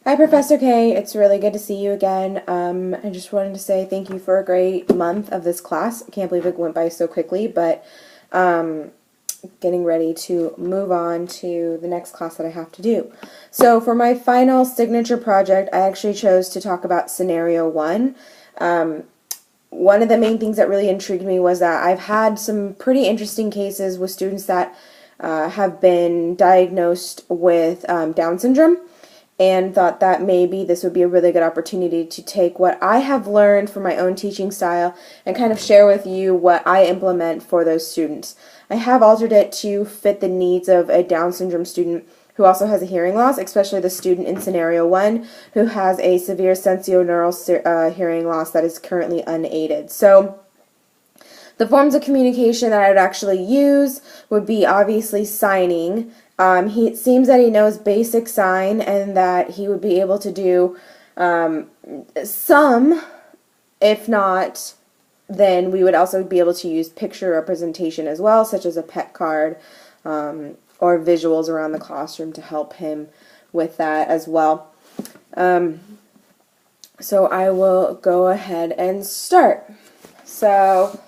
Hi, Professor K. It's really good to see you again. I just wanted to say thank you for a great month of this class. I can't believe it went by so quickly, but getting ready to move on to the next class that I have to do. So for my final signature project, I actually chose to talk about scenario 1. One of the main things that really intrigued me was that I've had some pretty interesting cases with students that have been diagnosed with Down syndrome, and thought that maybe this would be a really good opportunity to take what I have learned from my own teaching style and kind of share with you what I implement for those students. I have altered it to fit the needs of a Down syndrome student who also has a hearing loss, especially the student in scenario 1 who has a severe sensorineural hearing loss that is currently unaided. So the forms of communication that I would actually use would be obviously signing. It seems that he knows basic sign and that he would be able to do some, if not, then we would also be able to use picture representation as well, such as a pet card or visuals around the classroom to help him with that as well. So I will go ahead and start. So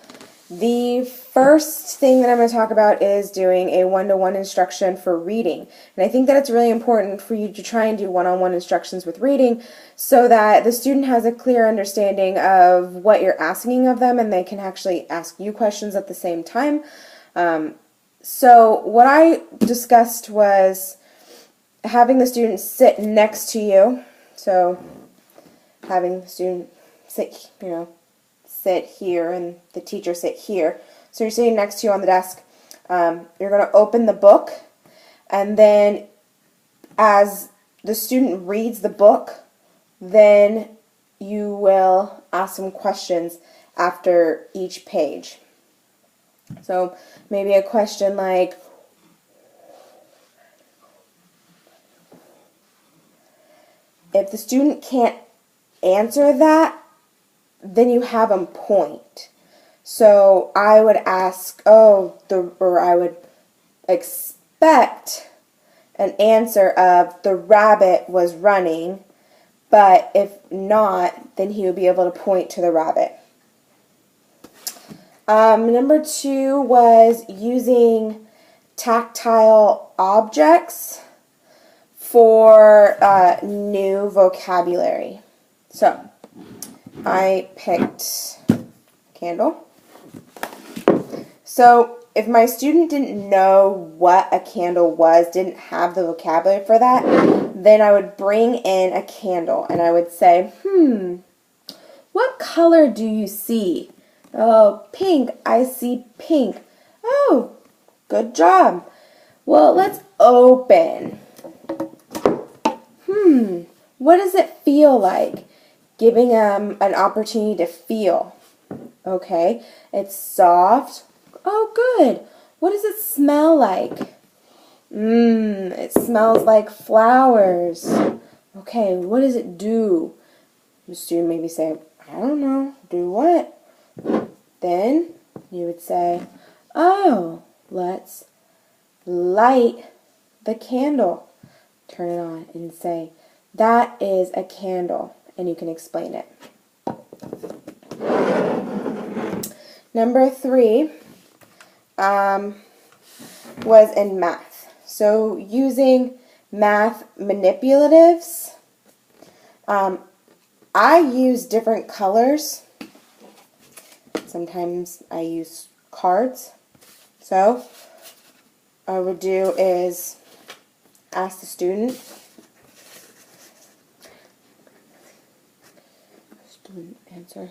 the first thing that I'm going to talk about is doing a one-to-one instruction for reading. And I think that it's really important for you to try and do one-on-one instructions with reading so that the student has a clear understanding of what you're asking of them and they can actually ask you questions at the same time. So what I discussed was having the student sit next to you. So having the student sit, sit here and the teacher sit here. So you're sitting next to you on the desk. You're going to open the book, and then as the student reads the book, then you will ask some questions after each page. So maybe a question like, if the student can't answer that, then you have them point. So I would ask, or I would expect an answer of the rabbit was running, but if not, then he would be able to point to the rabbit. Number 2 was using tactile objects for new vocabulary. So I picked candle. So if my student didn't know what a candle was, didn't have the vocabulary for that, then I would bring in a candle and I would say, what color do you see? Oh, pink. I see pink. Oh, good job. Well, let's open. What does it feel like? Giving them an opportunity to feel. Okay, it's soft. Oh, good. What does it smell like? It smells like flowers. Okay, what does it do? The student maybe say, I don't know. Do what? Then you would say, oh, let's light the candle. Turn it on and say, that is a candle. And you can explain it. Number 3 was in math. So using math manipulatives, I use different colors. Sometimes I use cards. So what I would do is ask the student, answer.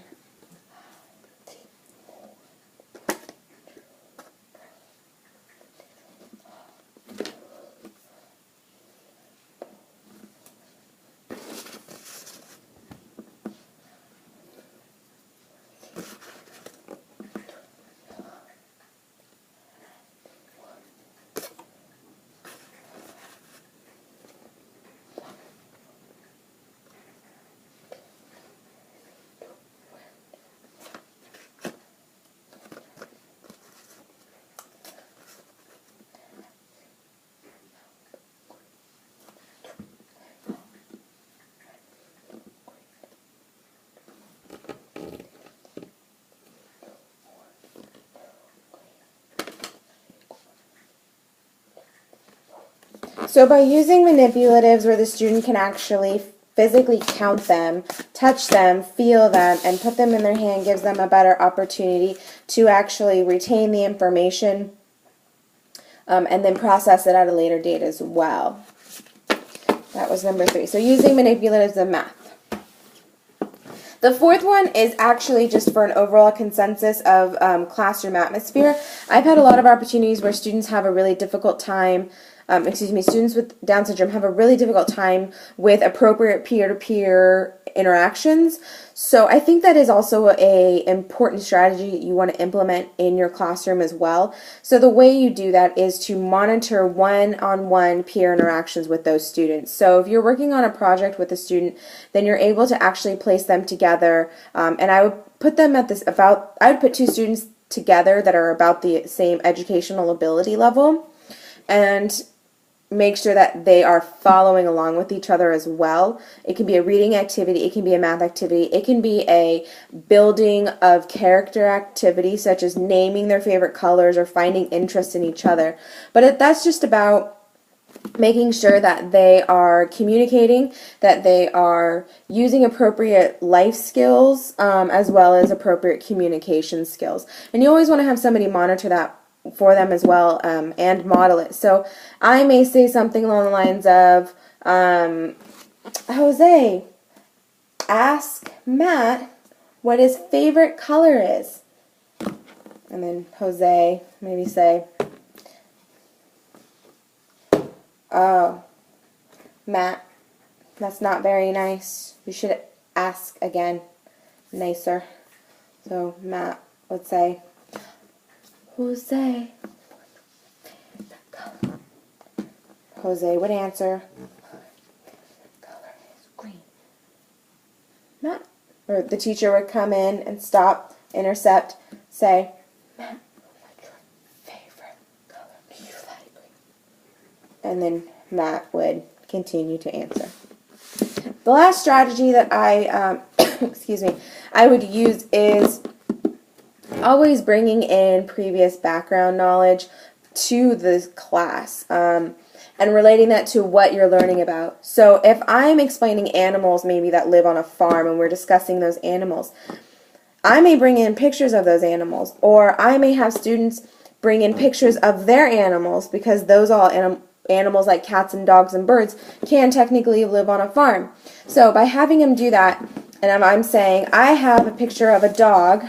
So by using manipulatives where the student can actually physically count them, touch them, feel them, and put them in their hand gives them a better opportunity to actually retain the information and then process it at a later date as well. That was number 3. So using manipulatives in math. The fourth one is actually just for an overall consensus of classroom atmosphere. I've had a lot of opportunities where students have a really difficult time, students with Down syndrome have a really difficult time with appropriate peer-to-peer interactions. So I think that is also a important strategy you want to implement in your classroom as well. So the way you do that is to monitor one-on-one peer interactions with those students. So if you're working on a project with a student, then you're able to actually place them together, and I would put them at I would put 2 students together that are about the same educational ability level, and make sure that they are following along with each other as well. It can be a reading activity, it can be a math activity, it can be a building of character activity such as naming their favorite colors or finding interest in each other. But that's just about making sure that they are communicating, that they are using appropriate life skills as well as appropriate communication skills. And you always want to have somebody monitor that for them as well and model it. So I may say something along the lines of, Jose, ask Matt what his favorite color is. And then Jose maybe say, oh, Matt, that's not very nice. You should ask again, nicer. So Matt would say, Jose, Jose would answer, color is green. Matt, or the teacher would come in and stop, intercept, say, Matt, what's your favorite color? Do you like green? And then Matt would continue to answer. The last strategy that I, I would use is always bringing in previous background knowledge to the class and relating that to what you're learning about. So if I'm explaining animals maybe that live on a farm and we're discussing those animals, I may bring in pictures of those animals, or I may have students bring in pictures of their animals, because those all animals like cats and dogs and birds can technically live on a farm. So by having them do that, and I'm saying I have a picture of a dog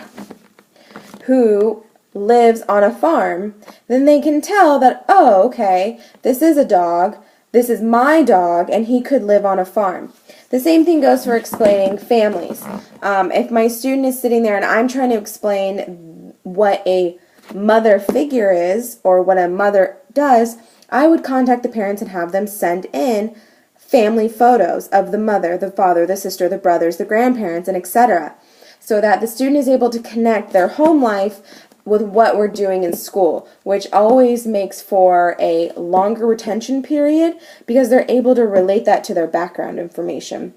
who lives on a farm, then they can tell that, oh, okay, this is a dog, this is my dog, and he could live on a farm. The same thing goes for explaining families. If my student is sitting there and I'm trying to explain what a mother figure is, or what a mother does, I would contact the parents and have them send in family photos of the mother, the father, the sister, the brothers, the grandparents, and etc., so that the student is able to connect their home life with what we're doing in school, which always makes for a longer retention period because they're able to relate that to their background information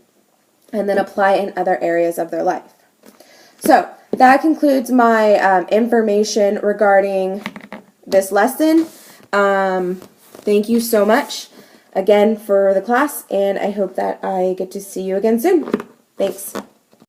and then apply it in other areas of their life. So that concludes my information regarding this lesson. Thank you so much again for the class, and I hope that I get to see you again soon. Thanks.